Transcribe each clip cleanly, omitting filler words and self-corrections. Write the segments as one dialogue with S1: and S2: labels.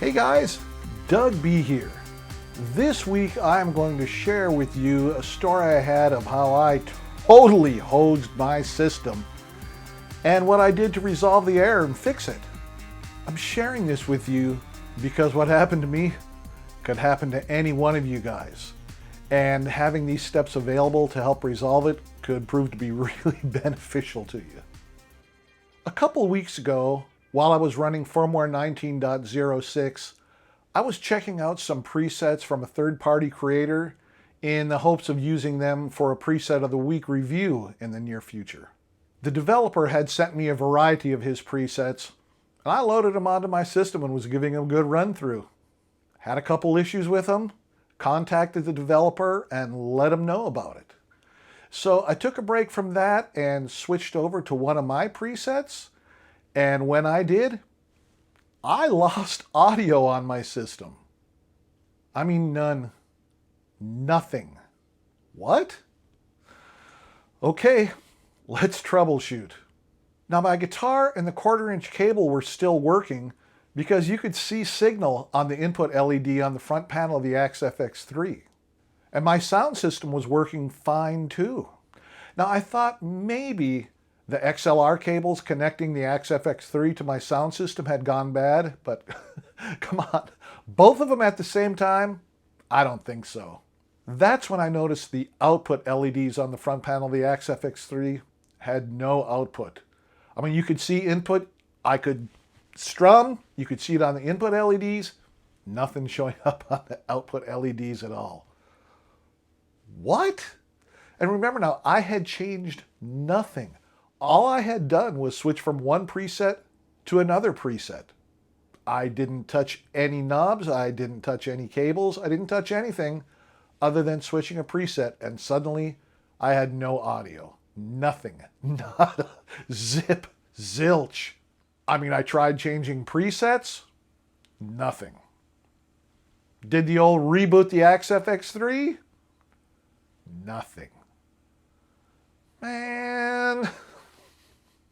S1: Hey guys, Doug B here. This week I'm going to share with you a story I had of how I totally hosed my system and what I did to resolve the error and fix it. I'm sharing this with you because what happened to me could happen to any one of you guys. And having these steps available to help resolve it could prove to be really beneficial to you. A couple weeks ago, while I was running firmware 19.06, I was checking out some presets from a third-party creator in the hopes of using them for a preset of the week review in the near future. The developer had sent me a variety of his presets, and I loaded them onto my system and was giving them a good run-through. Had a couple issues with them, contacted the developer, and let him know about it. So I took a break from that and switched over to one of my presets. And when I did, I lost audio on my system. I mean, none. Nothing. What? Okay, let's troubleshoot. Now my guitar and the 1/4-inch cable were still working because you could see signal on the input LED on the front panel of the AXE-FX3. And my sound system was working fine too. Now I thought maybe the XLR cables connecting the AXE-FX3 to my sound system had gone bad, but come on, both of them at the same time? I don't think so. That's when I noticed the output LEDs on the front panel of the AXE-FX3 had no output. I mean, you could see input, I could strum, you could see it on the input LEDs, nothing showing up on the output LEDs at all. What? And remember now, I had changed nothing. All I had done was switch from one preset to another preset. I didn't touch any knobs, I didn't touch any cables, I didn't touch anything other than switching a preset, and suddenly I had no audio. Nothing. Not a zip, zilch. I mean, I tried changing presets, nothing. Did the old reboot the AXE-FX3? Nothing. Man.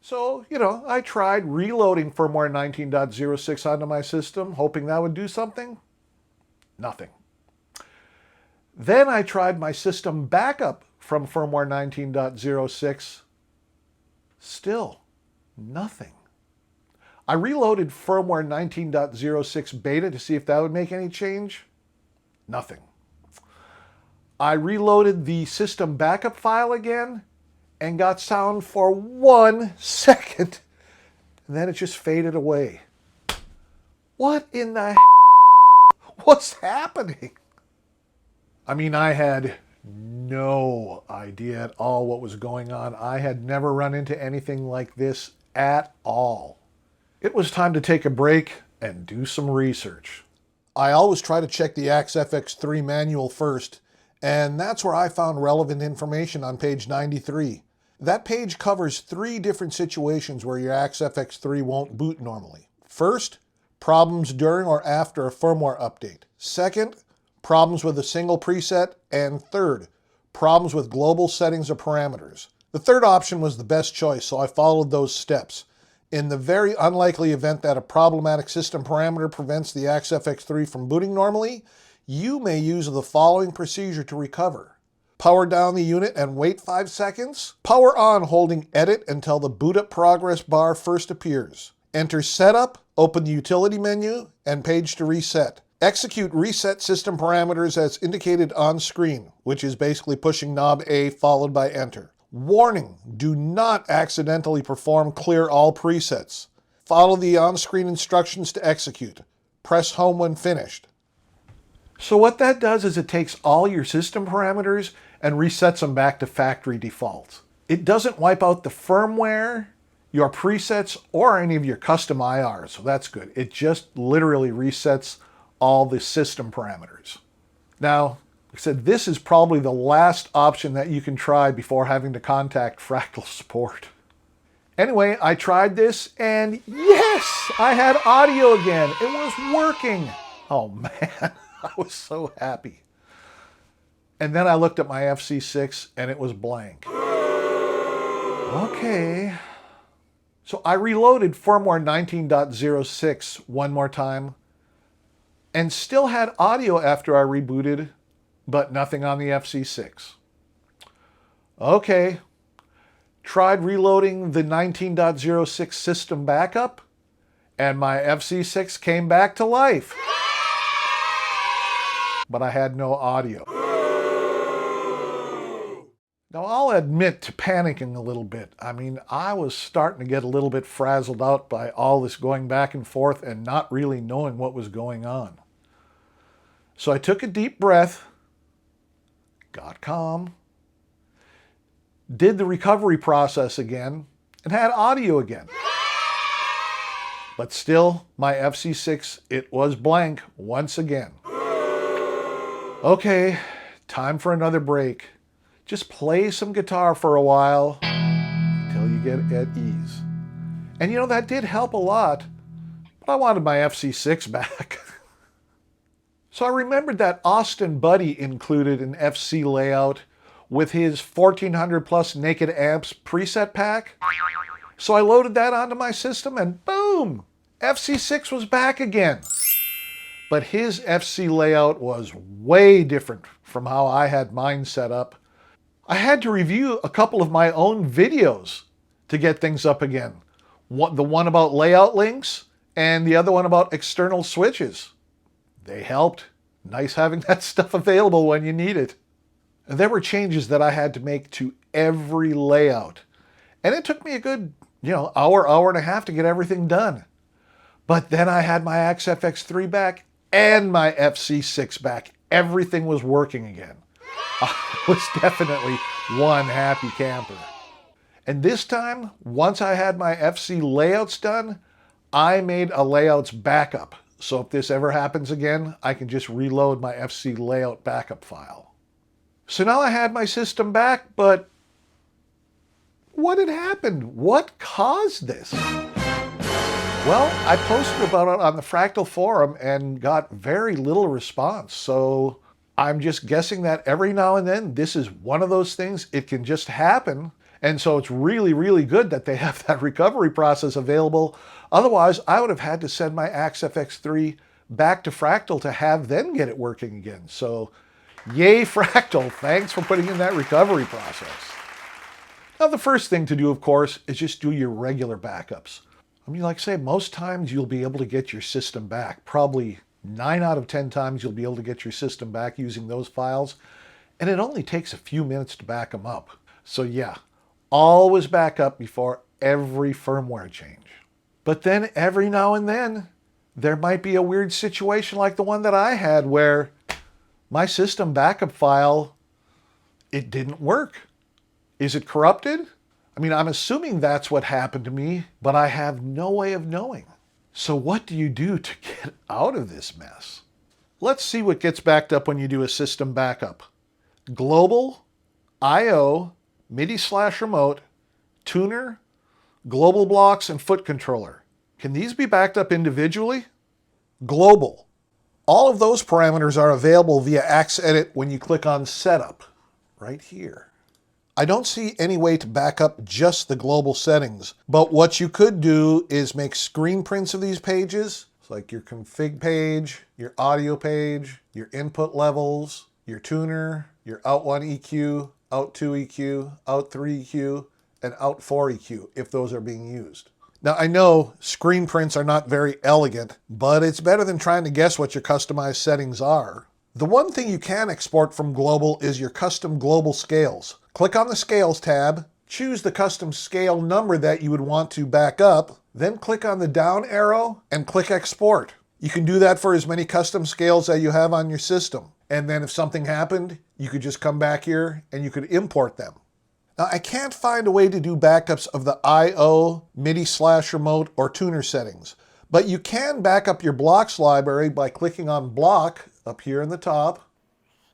S1: So, I tried reloading firmware 19.06 onto my system, hoping that would do something. Nothing. Then I tried my system backup from firmware 19.06. Still nothing. I reloaded firmware 19.06 beta to see if that would make any change. Nothing. I reloaded the system backup file again and got sound for 1 second, and then it just faded away. What in the what's happening? I mean, I had no idea at all what was going on. I had never run into anything like this at all. It was time to take a break and do some research. I always try to check the AXE-FX3 manual first, and that's where I found relevant information on page 93. That page covers 3 different situations where your AXE-FX3 won't boot normally. First, problems during or after a firmware update. Second, problems with a single preset. And third, problems with global settings or parameters. The third option was the best choice, so I followed those steps. In the very unlikely event that a problematic system parameter prevents the AXE-FX3 from booting normally, you may use the following procedure to recover. Power down the unit and wait 5 seconds. Power on holding edit until the boot up progress bar first appears. Enter setup, open the utility menu, and page to reset. Execute reset system parameters as indicated on screen, which is basically pushing knob A followed by enter. Warning, do not accidentally perform clear all presets. Follow the on-screen instructions to execute. Press home when finished. So what that does is it takes all your system parameters and resets them back to factory defaults. It doesn't wipe out the firmware, your presets, or any of your custom IRs, so that's good. It just literally resets all the system parameters. Now, like I said, this is probably the last option that you can try before having to contact Fractal support. Anyway, I tried this, and yes, I had audio again. It was working. Oh man. I was so happy. And then I looked at my FC6 and it was blank. Okay. So I reloaded firmware 19.06 one more time. and still had audio after I rebooted, but nothing on the FC6. Okay, tried reloading the 19.06 system backup, and my FC6 came back to life. But I had no audio. Now, I'll admit to panicking a little bit. I mean, I was starting to get a little bit frazzled out by all this going back and forth and not really knowing what was going on. So I took a deep breath, got calm, did the recovery process again, and had audio again. But still, my FC6, it was blank once again. Okay, time for another break. Just play some guitar for a while until you get at ease. And you know, that did help a lot, but I wanted my FC6 back. So I remembered that Austin Buddy included an FC layout with his 1400 plus naked amps preset pack. So I loaded that onto my system and boom, FC6 was back again. But his FC layout was way different from how I had mine set up. I had to review a couple of my own videos to get things up again. The one about layout links and the other one about external switches. They helped. Nice having that stuff available when you need it. And there were changes that I had to make to every layout. And it took me a good, hour and a half to get everything done. But then I had my AXFX3 back and my FC6 back. Everything was working again. I was definitely one happy camper. And this time, once I had my FC layouts done, I made a layouts backup. So if this ever happens again, I can just reload my FC layout backup file. So now I had my system back, but what had happened? What caused this? Well, I posted about it on the Fractal forum and got very little response. So I'm just guessing that every now and then, this is one of those things, it can just happen. And so it's really, really good that they have that recovery process available. Otherwise, I would have had to send my AXFX3 back to Fractal to have them get it working again. So yay, Fractal, thanks for putting in that recovery process. Now, the first thing to do, of course, is just do your regular backups. I mean, like I say, most times you'll be able to get your system back. Probably 9 out of 10 times you'll be able to get your system back using those files, and it only takes a few minutes to back them up. So yeah, always back up before every firmware change. But then every now and then, there might be a weird situation like the one that I had where my system backup file, it didn't work. Is it corrupted? I mean, I'm assuming that's what happened to me, but I have no way of knowing. So what do you do to get out of this mess? Let's see what gets backed up when you do a system backup. Global, I/O, MIDI/remote, tuner, global blocks, and foot controller. Can these be backed up individually? Global. All of those parameters are available via AxEdit when you click on Setup, right here. I don't see any way to back up just the global settings, but what you could do is make screen prints of these pages. It's like your config page, your audio page, your input levels, your tuner, your out1 EQ, out2 EQ, out3 EQ, and out4 EQ, if those are being used. Now, I know screen prints are not very elegant, but it's better than trying to guess what your customized settings are. The one thing you can export from global is your custom global scales. Click on the Scales tab, choose the custom scale number that you would want to back up, then click on the down arrow and click Export. You can do that for as many custom scales that you have on your system. And then if something happened, you could just come back here and you could import them. Now, I can't find a way to do backups of the I/O, MIDI/remote, or tuner settings, but you can back up your blocks library by clicking on Block up here in the top,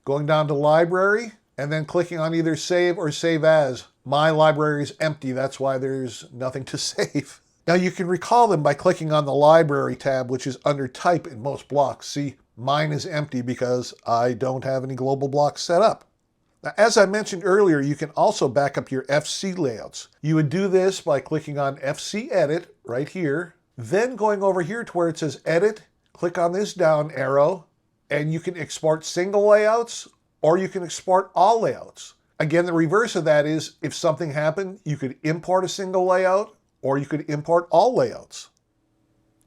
S1: going down to Library, and then clicking on either Save or Save As. My library is empty, that's why there's nothing to save. Now you can recall them by clicking on the Library tab, which is under Type in most blocks. See, mine is empty because I don't have any global blocks set up. Now, as I mentioned earlier, you can also back up your FC layouts. You would do this by clicking on FC Edit right here, then going over here to where it says Edit, click on this down arrow, and you can export single layouts or you can export all layouts. Again, the reverse of that is if something happened, you could import a single layout or you could import all layouts.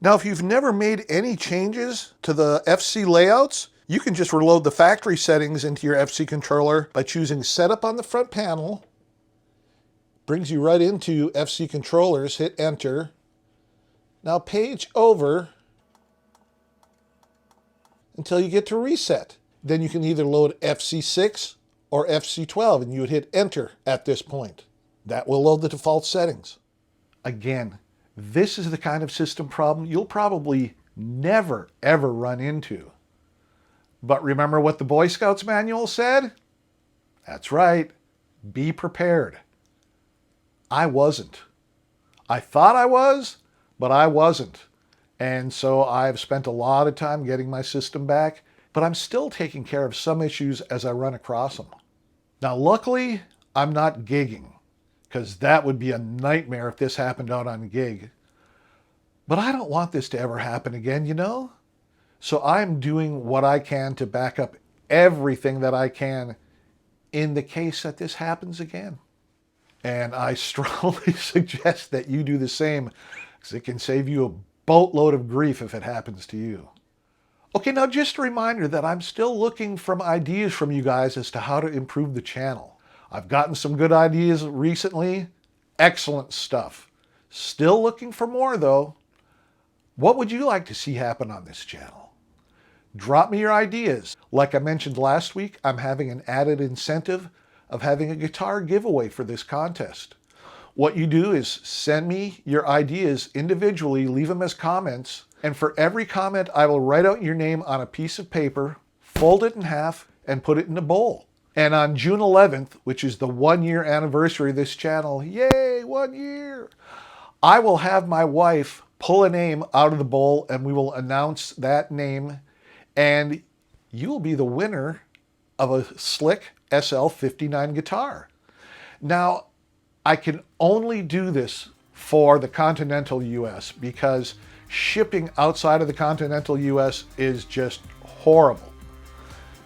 S1: Now, if you've never made any changes to the FC layouts, you can just reload the factory settings into your FC controller by choosing Setup on the front panel. Brings you right into FC controllers, hit enter. Now page over until you get to reset. Then you can either load FC6 or FC12 and you would hit enter at this point. That will load the default settings. Again, this is the kind of system problem you'll probably never ever run into. But remember what the Boy Scouts manual said? That's right, be prepared. I wasn't. I thought I was, but I wasn't. And so I've spent a lot of time getting my system back, but I'm still taking care of some issues as I run across them. Now, luckily, I'm not gigging, because that would be a nightmare if this happened out on gig. But I don't want this to ever happen again, you know? So I'm doing what I can to back up everything that I can in the case that this happens again. And I strongly suggest that you do the same, because it can save you a boatload of grief if it happens to you. Okay, now just a reminder that I'm still looking for ideas from you guys as to how to improve the channel. I've gotten some good ideas recently. Excellent stuff. Still looking for more though. What would you like to see happen on this channel? Drop me your ideas. Like I mentioned last week, I'm having an added incentive of having a guitar giveaway for this contest. What you do is send me your ideas individually, leave them as comments, and for every comment I will write out your name on a piece of paper, fold it in half, and put it in a bowl. And on June 11th, which is the 1-year anniversary of this channel, yay, 1 year, I will have my wife pull a name out of the bowl and we will announce that name, and you'll be the winner of a Slick SL59 guitar. Now, I can only do this for the continental US because shipping outside of the continental US is just horrible.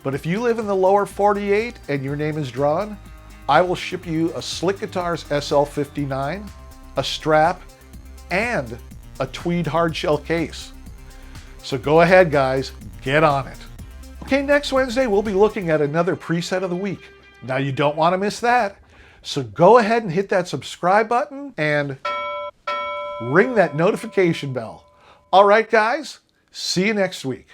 S1: But if you live in the lower 48 and your name is drawn, I will ship you a Slick Guitars SL59, a strap, and a tweed hardshell case. So go ahead, guys, get on it. Okay, next Wednesday, we'll be looking at another preset of the week. Now, you don't want to miss that. So go ahead and hit that subscribe button and ring that notification bell. All right, guys, see you next week.